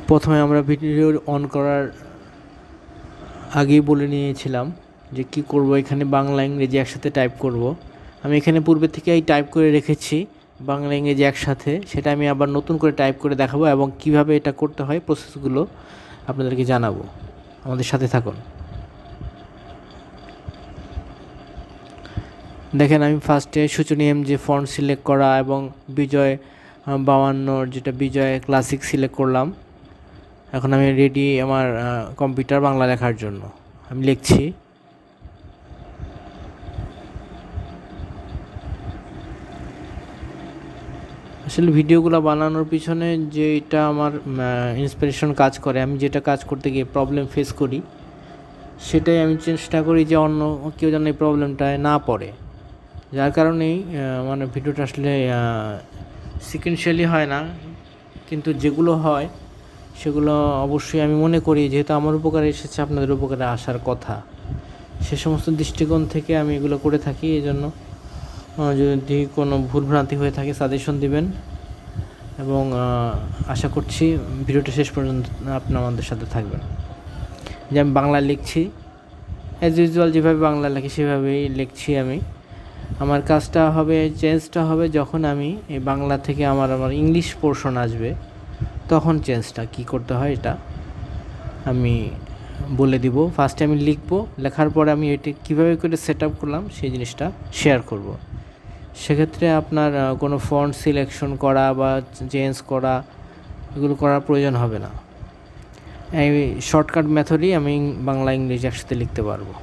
প্রথমে আমরা video on করার আগেই বলে নিয়েছিলাম যে কি করব, এখানে বাংলা ইংরেজি একসাথে টাইপ করব। আমি এখানে পূর্বে থেকেই টাইপ করে রেখেছি বাংলা ইংরেজি একসাথে, সেটা আমি আবার নতুন করে টাইপ করে দেখাবো এবং কিভাবে এটা করতে হয় প্রসেসগুলো আপনাদেরকে জানাবো। আমাদের সাথে থাকুন। দেখেন, আমি ফার্স্টে সূচনী যে ফন্ট সিলেক্ট করা এবং বিজয় 52 যেটা বিজয় ক্লাসিক সিলেক্ট করলাম। এখন আমি রেডি আমার কম্পিউটার বাংলা লেখার জন্য। আমি লিখছি। আসলে ভিডিওগুলো বানানোর পিছনে যেটা আমার ইন্সপিরেশন কাজ করে, আমি যেটা কাজ করতে গিয়ে প্রবলেম ফেস করি, সেটাই আমি চেষ্টা করি যে অন্য কেউ যেন এই প্রবলেমটায় না পড়ে। যার কারণেই মানে ভিডিওটা আসলে সিকোয়েন্সিয়ালি হয় না, কিন্তু যেগুলো হয় সেগুলো অবশ্যই আমি মনে করি যেহেতু আমার উপকারে এসেছে আপনাদের উপকারে আসার কথা, সে সমস্ত দৃষ্টিকোণ থেকে আমি এগুলো করে থাকি। এই জন্য যদি কোনো ভুলভ্রান্তি হয়ে থাকে সাজেশন দিবেন এবং আশা করছি ভিডিওটা শেষ পর্যন্ত আপনি আমাদের সাথে থাকবেন। যে আমি বাংলা লিখছি অ্যাজ ইউজুয়াল, যেভাবে বাংলা লিখি সেভাবেই লিখছি আমি। আমার কাজটা হবে, চেঞ্জটা হবে যখন আমি এই বাংলা থেকে আমার ইংলিশ পোর্শন আসবে, তখন চেঞ্জটা কী করতে হয় এটা আমি বলে দিব। ফার্স্টে আমি লিখবো, লেখার পরে আমি এটি কীভাবে করে সেট আপ করলাম সেই জিনিসটা শেয়ার করব। সেক্ষেত্রে আপনার কোনো ফন্ট সিলেকশন করা বা চেঞ্জ করা এগুলো করার প্রয়োজন হবে না। এই শর্টকাট মেথডেই আমি বাংলা ইংরেজি একসাথে লিখতে পারবো।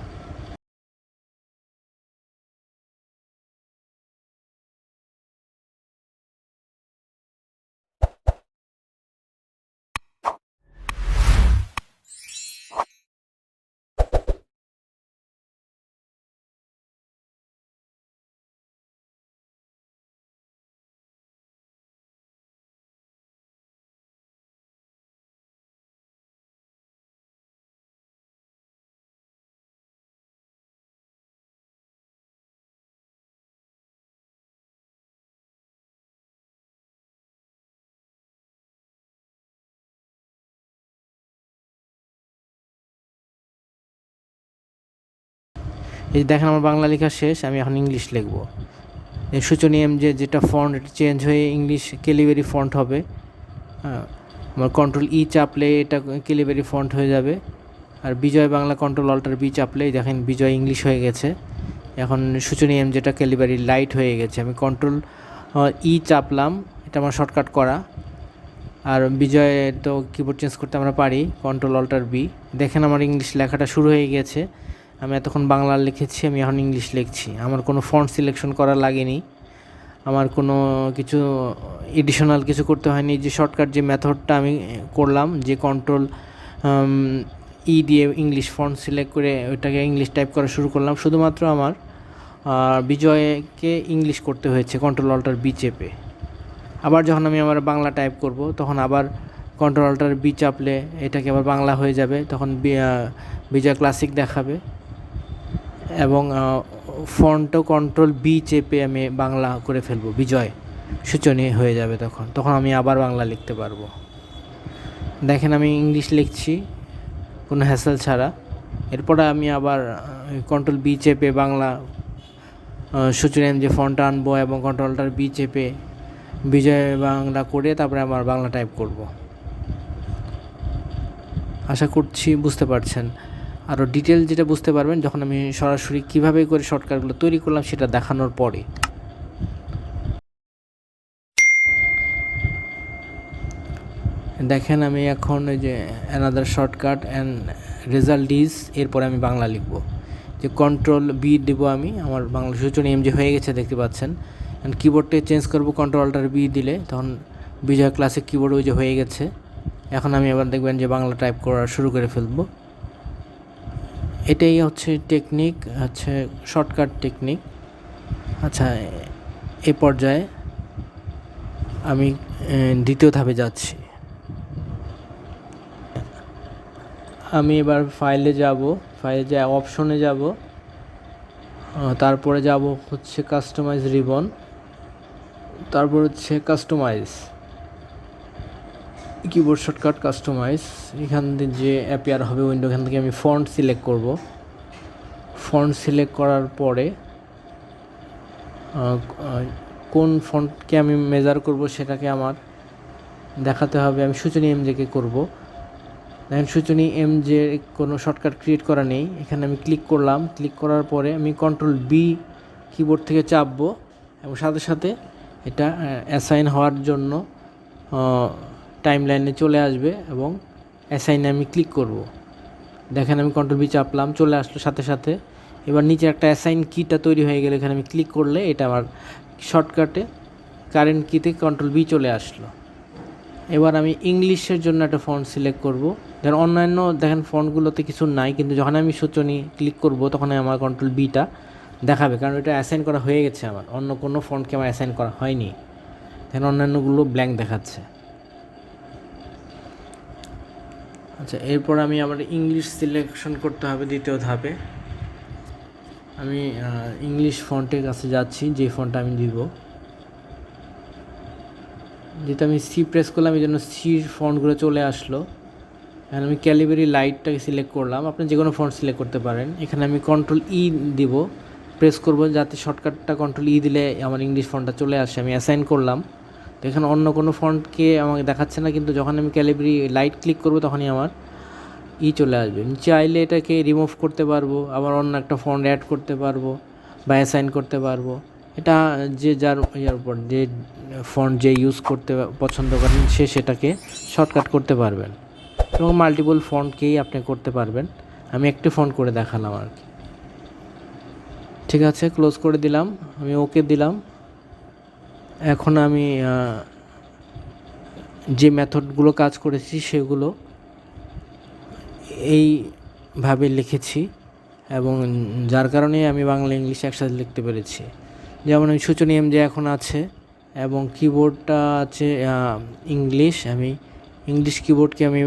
এই দেখেন, আমার বাংলা লেখা শেষ, আমি এখন ইংলিশ লিখব। এই সূচনী যেটা ফন্ট চেঞ্জ হয়ে ইংলিশ ক্যালিবারি ফন্ট হবে। আমার কন্ট্রোল ই চাপলে এটা ক্যালিবারি ফন্ট হয়ে যাবে। আর বিজয় বাংলা কন্ট্রোল অল্টার বি চাপলেই দেখেন বিজয় ইংলিশ হয়ে গেছে। এখন সূচনী যেটা ক্যালিবারি লাইট হয়ে গেছে। আমি কন্ট্রোল ই চাপলাম, এটা আমার শর্টকাট করা। আর বিজয় তো কিবোর্ড চেঞ্জ করতে আমরা পারি, কন্ট্রোল অল্টার বি। দেখেন আমার ইংলিশ লেখাটা শুরু হয়ে গেছে। আমি এতক্ষণ বাংলা লিখেছি, আমি এখন ইংলিশ লিখছি। আমার কোনো ফন্ট সিলেকশন করা লাগেনি, আমার কোনো কিছু এডিশনাল কিছু করতে হয়নি। যে শর্টকাট যে মেথডটা আমি করলাম, যে কন্ট্রোল ই দিয়ে ইংলিশ ফন্ট সিলেক্ট করে ওইটাকে ইংলিশ টাইপ করা শুরু করলাম, শুধুমাত্র আমার বিজয়কে ইংলিশ করতে হয়েছে কন্ট্রোল অল্টার বি চেপে। আবার যখন আমি আমার বাংলা টাইপ করব, তখন আবার কন্ট্রোল অল্টার বি চাপলে এটাকে আবার বাংলা হয়ে যাবে। তখন বিজয় ক্লাসিক দেখাবে এবং ফন্টও কন্ট্রোল বি চেপে আমি বাংলা করে ফেলবো, বিজয় সূচনী হয়ে যাবে। তখন আমি আবার বাংলা লিখতে পারবো। দেখেন আমি ইংলিশ লিখছি কোনো হ্যাসেল ছাড়া। এরপরে আমি আবার কন্ট্রোল বি চেপে বাংলা সূচনী যে ফন্টটা আনবো এবং কন্ট্রোলটার বি চেপে বিজয় বাংলা করে তারপরে আমার বাংলা টাইপ করব। আশা করছি বুঝতে পারছেন। আরও ডিটেল যেটা বুঝতে পারবেন যখন আমি সরাসরি কীভাবে করে শর্টকাটগুলো তৈরি করলাম সেটা দেখানোর পরে। দেখেন আমি এখন ওই যে another shortcut and result is, এরপরে আমি বাংলা লিখব। যে কন্ট্রোল বি দেবো আমি, আমার বাংলা সূচনী যে হয়ে গেছে দেখতে পাচ্ছেন। অ্যান্ড কিবোর্ডে চেঞ্জ করব, কন্ট্রোল অল্টার বি দিলে তখন বিজয় ক্লাসিক কিবোর্ড ওই যে হয়ে গেছে। এখন আমি আবার দেখবেন যে বাংলা টাইপ করা শুরু করে ফেলবো। এটাই হচ্ছে টেকনিক, হচ্ছে শর্টকাট টেকনিক। আচ্ছা, এ পর্যায়ে আমি দ্বিতীয় ধাপে যাচ্ছি। আমি এবার ফাইলে যাব, ফাইলে যা অপশনে যাব, তারপরে যাব হচ্ছে কাস্টমাইজ রিবন, তারপর হচ্ছে কাস্টমাইজ। কিবোর্ড শর্টকাট কাস্টমাইজ, এখান থেকে যে অ্যাপিয়ার হবে উইন্ডো, এখান থেকে আমি ফন্ট সিলেক্ট করব। ফন্ট সিলেক্ট করার পরে কোন ফন্টকে আমি মেজার করব সেটাকে আমার দেখাতে হবে। আমি সূচনী এমজেকে করব। দেখেন সূচনী এমজে কোনো শর্টকাট ক্রিয়েট করা নেই। এখানে আমি ক্লিক করলাম। ক্লিক করার পরে আমি কন্ট্রোল বি কিবোর্ড থেকে চাপবো এবং সাথে সাথে এটা অ্যাসাইন হওয়ার জন্য টাইম লাইনে চলে আসবে এবং অ্যাসাইনে আমি ক্লিক করব। দেখেন আমি কন্ট্রোল বি চাপলাম, চলে আসলো সাথে সাথে। এবার নিচে একটা অ্যাসাইন কিটা তৈরি হয়ে গেলে এখানে আমি ক্লিক করলে এটা আমার শর্টকাটে কারেন্ট কিতে কন্ট্রোল বি চলে আসলো। এবার আমি ইংলিশের জন্য একটা ফন্ট সিলেক্ট করব। ধর অন্যান্য দেখেন ফন্টগুলোতে কিছু নাই, কিন্তু যখন আমি সূচনী ক্লিক করব তখন আমার কন্ট্রোল বিটা দেখাবে, কারণ এটা অ্যাসাইন করা হয়ে গেছে আমার। অন্য কোনো ফন্টকে আমার অ্যাসাইন করা হয়নি, দেখেন অন্যান্যগুলো ব্ল্যাঙ্ক দেখাচ্ছে। আচ্ছা, এরপর আমি আবার ইংলিশ সিলেকশন করতে হবে দ্বিতীয় ধাপে। আমি ইংলিশ ফন্টের কাছে যাচ্ছি, যে ফন্টটা আমি দিব। যেহেতু আমি সি প্রেস করলাম এই জন্য সির ফন্টগুলো চলে আসলো। এখানে আমি ক্যালিবারি লাইটটাকে সিলেক্ট করলাম, আপনি যে কোনো ফন্ট সিলেক্ট করতে পারেন। এখানে আমি কন্ট্রোল ই দিব, প্রেস করব যাতে শর্টকাটটা কন্ট্রোল ই দিলে আমার ইংলিশ ফন্টটা চলে আসে। আমি অ্যাসাইন করলাম, তো এখানে অন্য কোনো ফন্টকে আমাকে দেখাচ্ছে না, কিন্তু যখন আমি ক্যালিবারি লাইট ক্লিক করব তখনই আমার ই চলে আসবে। আমি চাইলে এটাকে রিমুভ করতে পারবো, আবার অন্য একটা ফন্ট অ্যাড করতে পারবো বা অ্যাসাইন করতে পারবো। এটা যে যার ইয়ার উপর, যে ফন্ট যে ইউজ করতে পছন্দ করেন সে সেটাকে শর্টকাট করতে পারবেন এবং মাল্টিপল ফন্টকেই আপনি করতে পারবেন। আমি একটি ফন্ট করে দেখালাম আর কি। ঠিক আছে, ক্লোজ করে দিলাম, আমি ওকে দিলাম। এখন আমি যে মেথডগুলো কাজ করেছি সেগুলো এইভাবে লিখেছি এবং যার কারণে আমি বাংলা ইংলিশ একসাথে লিখতে পেরেছি। যেমন আমি সূচনী এমজে এখন আছে এবং কিবোর্ডটা আছে ইংলিশ। আমি ইংলিশ কিবোর্ডকে আমি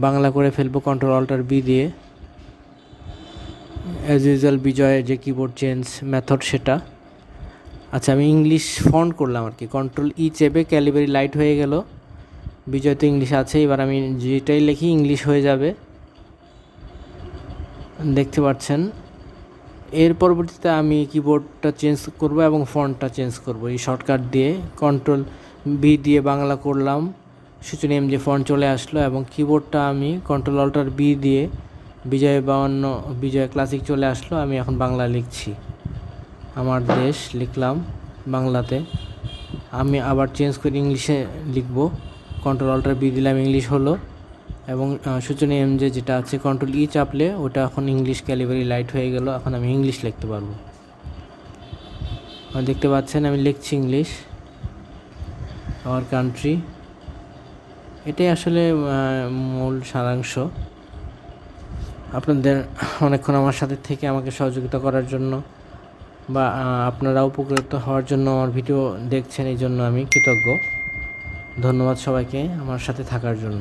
বাংলা করে ফেলবো কন্ট্রোল অল্টার বি দিয়ে। অ্যাজ ইউজুয়াল বিজয়ের যে কিবোর্ড চেঞ্জ মেথড সেটা। আচ্ছা, আমি ইংলিশ ফন্ট করলাম আর কি, কন্ট্রোল ই চেপে ক্যালিবারি লাইট হয়ে গেল। বিজয় তো ইংলিশ আছে, এবার আমি যেটাই লিখি ইংলিশ হয়ে যাবে, দেখতে পাচ্ছেন। এর পরবর্তীতে আমি কিবোর্ডটা চেঞ্জ করব এবং ফন্টটা চেঞ্জ করব এই শর্টকাট দিয়ে। কন্ট্রোল বি দিয়ে বাংলা করলাম, সূচনী এমজে ফন্ট চলে আসলো এবং কিবোর্ডটা আমি কন্ট্রোল অল্টার বি দিয়ে বিজয় 52 বিজয় ক্লাসিক চলে আসলো। আমি এখন বাংলা লিখছি, আমার দেশ লিখলাম বাংলাতে। আমি আবার চেঞ্জ করে ইংলিশে লিখব, কন্ট্রোল অল্টার বি দিলাম, ইংলিশ হলো। এবং সূচনী এমজে যেটা আছে কন্ট্রোল ই চাপলে ওটা এখন ইংলিশ ক্যালিবারি লাইট হয়ে গেল। এখন আমি ইংলিশ লিখতে পারবো, দেখতে পাচ্ছেন আমি লিখছি ইংলিশ, আওয়ার কান্ট্রি। এটাই আসলে মূল সারাংশ। আপনাদের অনেকক্ষণ আমার সাথে থেকে আমাকে সহযোগিতা করার জন্য বা আপনারা উপকৃত হওয়ার জন্য আমার ভিডিও দেখছেন, এই জন্য আমি কৃতজ্ঞ। ধন্যবাদ সবাইকে আমার সাথে থাকার জন্য।